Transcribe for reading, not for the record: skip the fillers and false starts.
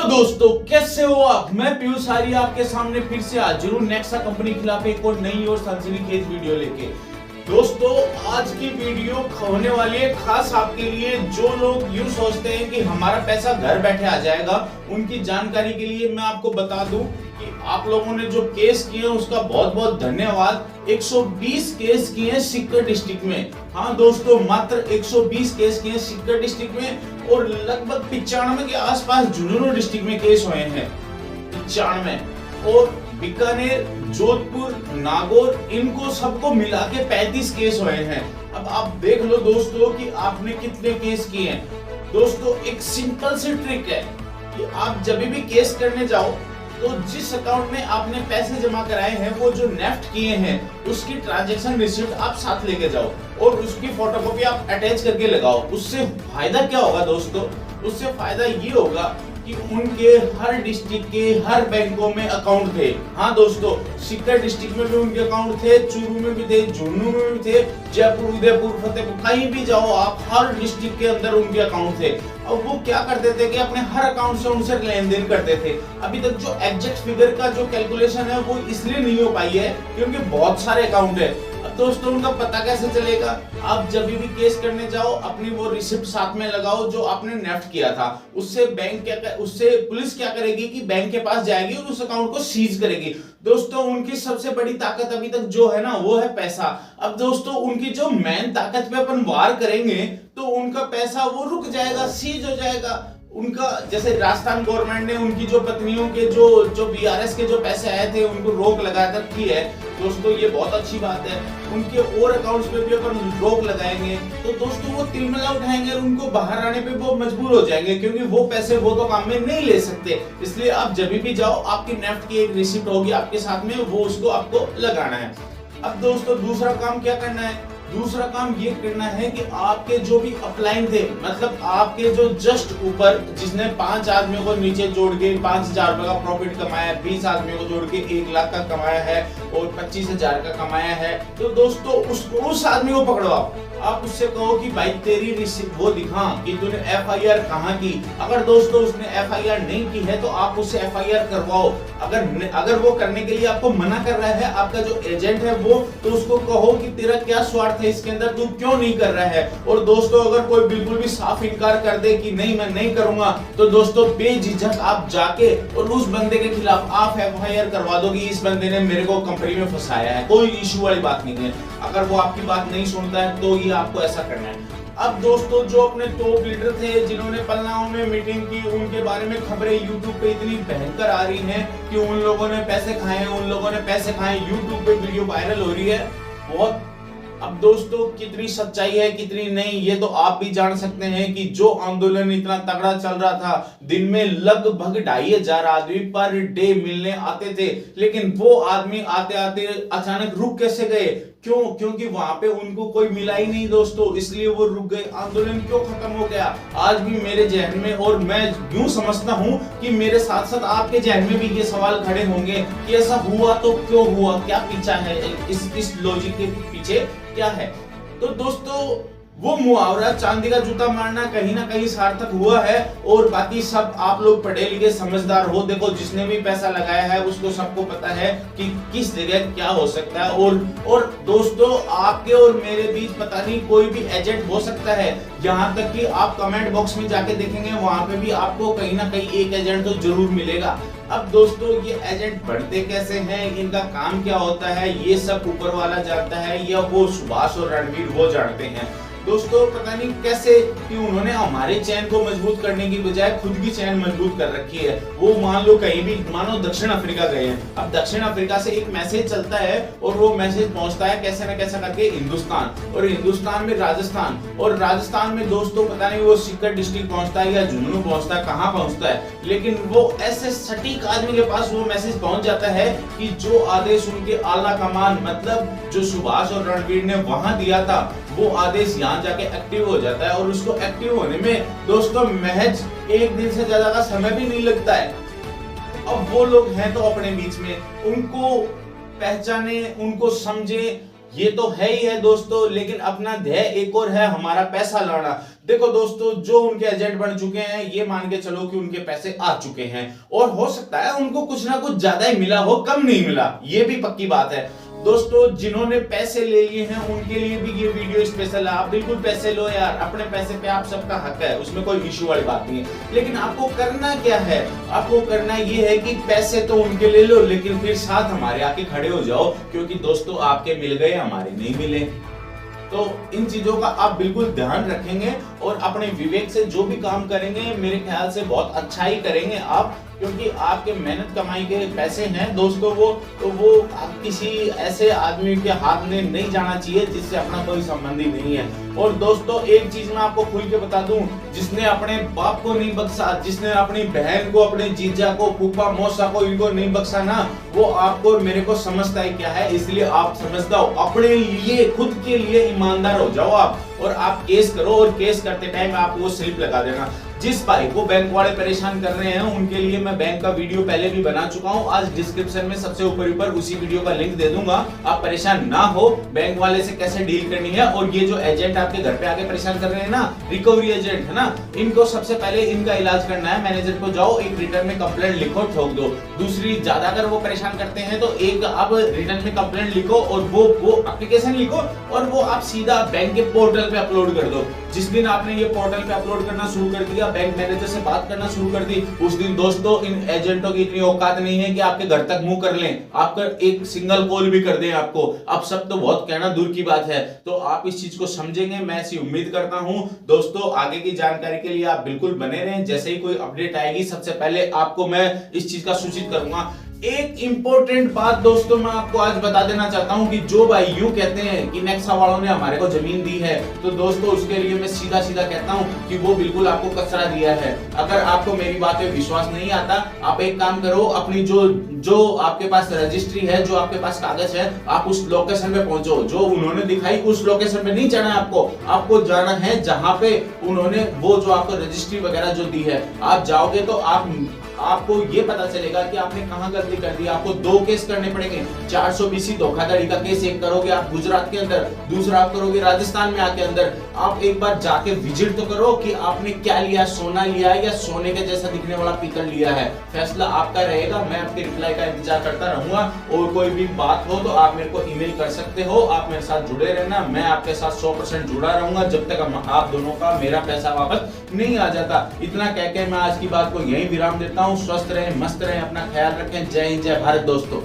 दोस्तों, कैसे हो आप? मैं पीयूष आर्य आपके सामने फिर से हाजिर हूं नेक्सा कंपनी के खिलाफ एक और नई और सनसनीखेज वीडियो लेके। दोस्तों, आज की वीडियो होने वाली है खास आपके लिए जो लोग यूं सोचते हैं कि हमारा पैसा घर बैठे आ जाएगा। उनकी जानकारी के लिए मैं आपको बता दूं कि आप लोगों ने जो केस किए हैं उसका बहुत बहुत धन्यवाद। 120 केस किए हैं सीकर डिस्ट्रिक्ट में। हाँ दोस्तों, मात्र 120 केस किए हैं सीकर डिस्ट्रिक्ट में और लगभग 95 के आसपास झुंझुनू डिस्ट्रिक्ट में केस हुए हैं। 95 और बीकानेर, जोधपुर, नागौर, इनको सबको मिला के 35 केस हुए हैं। अब आप देख लो दोस्तों कि आपने कितने केस किए हैं। दोस्तों, एक सिंपल सी ट्रिक है कि आप जब भी केस करने जाओ तो जिस अकाउंट में आपने पैसे जमा कराए हैं वो जो नेफ्ट किए हैं उसकी ट्रांजैक्शन रिसिप्ट आप साथ लेके जाओ और उसकी फोटोकॉपी आप अटैच करके लगाओ। उससे फायदा क्या होगा दोस्तों? उससे फायदा ये होगा कि उनके हर डिस्ट्रिक्ट के हर बैंकों में अकाउंट थे। हाँ दोस्तों, सीकर डिस्ट्रिक्ट में भी उनके अकाउंट थे, चूरू में भी थे, झुंझुनू में भी थे, जयपुर, उदयपुर, फतेहपुर, कहीं भी जाओ आप, हर डिस्ट्रिक्ट के अंदर उनके अकाउंट थे। और वो क्या करते थे कि अपने हर अकाउंट से उनसे लेन देन करते थे। अभी तक जो एग्जैक्ट फिगर का जो कैलकुलेशन है वो इसलिए नहीं हो पाई है क्योंकि बहुत सारे अकाउंट है। अब दोस्तों, उनका पता कैसे चलेगा? आप जब भी केस करने जाओ अपनी वो रिसिप्ट साथ में लगाओ जो आपने नेफ्ट किया था। उससे उससे पुलिस क्या करेगी कि बैंक के पास जाएगी और उस अकाउंट को सीज करेगी। दोस्तों, उनकी सबसे बड़ी ताकत अभी तक जो है ना वो है पैसा। अब दोस्तों, उनकी जो मेन ताकत पे अपन वार करेंगे तो उनका पैसा वो रुक जाएगा, सीज हो जाएगा। उनका जैसे राजस्थान गवर्नमेंट ने उनकी जो पत्नियों के जो बीआरएस के जो पैसे आए थे उनको रोक लगा रखी है। दोस्तों, ये बहुत अच्छी बात है। उनके और अकाउंट्स पे भी अपन रोक लगाएंगे तो दोस्तों वो तिलमिला उठाएंगे और उनको बाहर आने पे वो मजबूर हो जाएंगे क्योंकि वो पैसे वो तो काम में नहीं ले सकते। इसलिए आप जब भी जाओ आपकी नेफ्ट की एक रिसिप्ट होगी आपके साथ में, वो उसको आपको लगाना है। अब दोस्तों, दूसरा काम क्या करना है? दूसरा काम ये करना है कि आपके जो भी अपलाइन थे, मतलब आपके जो जस्ट ऊपर जिसने 5 आदमियों को नीचे जोड़ के 5,000 रुपए का प्रॉफिट कमाया है, 20 आदमियों को जोड़ के 1 लाख का कमाया है और 25,000 का कमाया है, तो दोस्तों उस आदमी को पकड़वाओ। आप उससे कहो कि भाई तेरी रिसिप्ट वो दिखा कि तूने एफआईआर कहाँ की। अगर दोस्तों उसने एफआईआर नहीं की है तो आप उससे एफआईआर करवाओ। अगर वो करने के लिए आपको मना कर रहा है आपका जो एजेंट है वो, तो उसको कहो कि तेरा क्या स्वार्थ है इसके अंदर, तू क्यों नहीं कर रहा है। और दोस्तों, अगर कोई बिल्कुल भी साफ इनकार कर दे कि नहीं मैं नहीं करूंगा, तो दोस्तों बेझिझक आप जाके और उस बंदे के खिलाफ आप एफआईआर करवा दो कि इस बंदे ने मेरे को कंपनी में फंसाया है। कोई इशू वाली बात नहीं है। अगर वो आपकी बात नहीं सुनता है तो ये आपको ऐसा करना है। अब दोस्तों, जो अपने टॉप लीडर थे जिन्होंने पलनाओं में मीटिंग की, उनके बारे में खबरें यूट्यूब पे इतनी भयंकर आ रही हैं कि उन लोगों ने पैसे खाए, उन लोगों ने पैसे खाए, यूट्यूब पे वीडियो वायरल हो रही है बहुत। अब दोस्तों, कितनी सच्चाई है कितनी नहीं ये तो आप भी जान सकते हैं कि जो आंदोलन इतना तगड़ा चल रहा था, दिन में लगभग 2,500 आदमी पर डे मिलने आते थे, लेकिन वो आदमी आते आते अचानक रुक कैसे गए? क्यों? क्योंकि वहां पे उनको कोई मिला ही नहीं दोस्तों, इसलिए वो रुक गए। आंदोलन क्यों खत्म हो गया? आज भी मेरे जहन में, और मैं यूं समझता हूं कि मेरे साथ साथ आपके जहन में भी ये सवाल खड़े होंगे कि ऐसा हुआ तो क्यों हुआ, क्या पीछा है इस लॉजिक के पीछे क्या है? तो दोस्तों, वो मुहावरा चांदी का जूता मारना कहीं ना कहीं सार्थक हुआ है। और बाकी सब आप लोग पढ़े लिखे समझदार हो। देखो, जिसने भी पैसा लगाया है उसको सबको पता है कि किस जगह क्या हो सकता है। और दोस्तों, आपके और मेरे बीच पता नहीं कोई भी एजेंट हो सकता है। यहाँ तक कि आप कमेंट बॉक्स में जाके देखेंगे वहां पे भी आपको कहीं ना कहीं एक एजेंट तो जरूर मिलेगा। अब दोस्तों, ये एजेंट बनते कैसे हैं, इनका काम क्या होता है, ये सब ऊपर वाला जानता है या वो सुभाष और रणवीर वो जानते हैं। दोस्तों, पता नहीं कैसे कि उन्होंने हमारे चैन को मजबूत करने की बजाय खुद की चैन मजबूत कर रखी है। वो मान लो कहीं भी, मानो दक्षिण अफ्रीका गए हैं, अब दक्षिण अफ्रीका से एक मैसेज चलता है और वो मैसेज पहुंचता है कैसे ना कैसे करके हिंदुस्तान, और हिंदुस्तान में राजस्थान, और राजस्थान में दोस्तों पता नहीं वो सीकर डिस्ट्रिक्ट पहुंचता है या झुंझुनू पहुंचता है, कहाँ पहुंचता है, लेकिन वो ऐसे सटीक आदमी के पास वो मैसेज पहुंच जाता है कि जो आदेश उनके आला कमान, मतलब जो सुभाष और रणवीर ने वहां दिया था, वो आदेश यहाँ जाके एक्टिव हो जाता है। और उसको एक्टिव होने में दोस्तों महज 1 दिन से ज्यादा का समय भी नहीं लगता है। अब वो लोग हैं तो अपने बीच में, उनको पहचाने, उनको समझे, ये तो है ही है दोस्तों, लेकिन अपना ध्येय एक और है, हमारा पैसा लाना। देखो दोस्तों, जो उनके एजेंट बन चुके हैं ये मान के चलो कि उनके पैसे आ चुके हैं, और हो सकता है उनको कुछ ना कुछ ज्यादा ही मिला हो, कम नहीं मिला, ये भी पक्की बात है। दोस्तों, जिन्होंने पैसे ले लिए हैं उनके लिए भी ये वीडियो स्पेशल है। आप बिल्कुल पैसे लो यार, अपने पैसे पे आप सबका हक है, उसमें कोई इश्यू वाली बात नहीं है। लेकिन आपको करना क्या है, आपको करना ये है कि पैसे तो उनके ले लो, लेकिन फिर साथ हमारे आके खड़े हो जाओ, क्योंकि दोस्तों आपके मिल गए, हमारे नहीं मिले। तो इन चीजों का आप बिल्कुल ध्यान रखेंगे और अपने विवेक से जो भी काम करेंगे मेरे ख्याल से बहुत अच्छा ही करेंगे आप, क्योंकि आपके मेहनत कमाई के पैसे हैं दोस्तों, वो किसी ऐसे आदमी के हाथ में नहीं जाना चाहिए जिससे अपना कोई संबंध ही नहीं है। और दोस्तों, एक चीज मैं आपको खुल के बता दूं, जिसने अपने बाप को नहीं बख्शा, जिसने अपनी बहन को, अपने जीजा को, फूफा मौसा को, इनको नहीं बख्शा ना, वो आपको और मेरे को समझता ही क्या है। इसलिए आप समझता हो, अपने लिए, खुद के लिए ईमानदार हो जाओ आप, और आप केस करो, और केस करते टाइम आप वो स्लिप लगा देना। जिस भाई को बैंक वाले परेशान कर रहे हैं उनके लिए मैं बैंक का वीडियो पहले भी बना चुका हूं, आज डिस्क्रिप्शन में सबसे ऊपर उसी वीडियो का लिंक दे दूंगा। आप परेशान ना हो, बैंक वाले से कैसे डील करनी है। और ये जो एजेंट आपके घर पे आके परेशान कर रहे हैं ना, रिकवरी एजेंट है ना, इनको सबसे पहले इनका इलाज करना है। मैनेजर को जाओ, एक रिटर्न में कंप्लेंट लिखो, ठोक दो। दूसरी, ज्यादा अगर वो परेशान करते हैं तो एक आप रिटर्न में कंप्लेंट लिखो और वो एप्लीकेशन लिखो और वो आप सीधा बैंक के पोर्टल पे अपलोड कर दो। जिस दिन आपने ये पोर्टल पे अपलोड करना शुरू कर दिया, बैंक मैनेजर से बात करना शुरू कर दी, उस दिन दोस्तों इन एजेंटों की इतनी औकात नहीं है कि आपके घर तक मुंह कर लें, आपका एक सिंगल कॉल भी कर दें आपको। अब सब तो बहुत कहना दूर की बात है। तो आप इस चीज को समझेंगे, मैं ऐसी उम्मीद करता हूं। दोस्तों, आगे की जानकारी के लिए आप बिल्कुल बने रहें, जैसे ही कोई अपडेट आएगी सबसे पहले आपको मैं इस चीज का सूचित करूंगा। एक इंपॉर्टेंट बात दोस्तों मैं आपको आज बता देना चाहता हूं कि जो भाई यूं कहते हैं कि नेक्सा वालों ने हमारे को जमीन दी है, तो दोस्तों उसके लिए मैं सीधा सीधा कहता हूं कि वो बिल्कुल आपको कचरा दिया है। अगर आपको मेरी बात पे विश्वास नहीं आता, आप एक काम करो, अपनी जो आपके पास रजिस्ट्री है, जो आपके पास कागज है, आप उस लोकेशन पे पहुंचो। जो उन्होंने दिखाई उस लोकेशन पे नहीं जाना है आपको जाना है जहां पे उन्होंने वो जो आपको रजिस्ट्री वगैरह जो दी है। आप जाओगे तो आपको ये पता चलेगा कि आपने कहां गलती कर दी। आपको 2 केस करने पड़ेंगे। 420 धोखाधड़ी का केस एक करोगे आप गुजरात के अंदर, दूसरा आप करोगे राजस्थान में आके अंदर। आप एक बार जाके विजिट तो करो कि आपने क्या लिया, सोना लिया है या सोने के जैसा दिखने वाला पीतल लिया है। फैसला आपका रहेगा। मैं आपके रिप्लाई का इंतजार करता रहूंगा, और कोई भी बात हो तो आप मेरे को ईमेल कर सकते हो। आप मेरे साथ जुड़े रहना, मैं आपके साथ 100% जुड़ा रहूंगा जब तक आप दोनों का मेरा पैसा वापस नहीं आ जाता। इतना कह के मैं आज की बात को यहीं विराम देता हूं। स्वस्थ रहें, मस्त रहें, अपना ख्याल रखें। जय हिंद, जय भारत दोस्तों।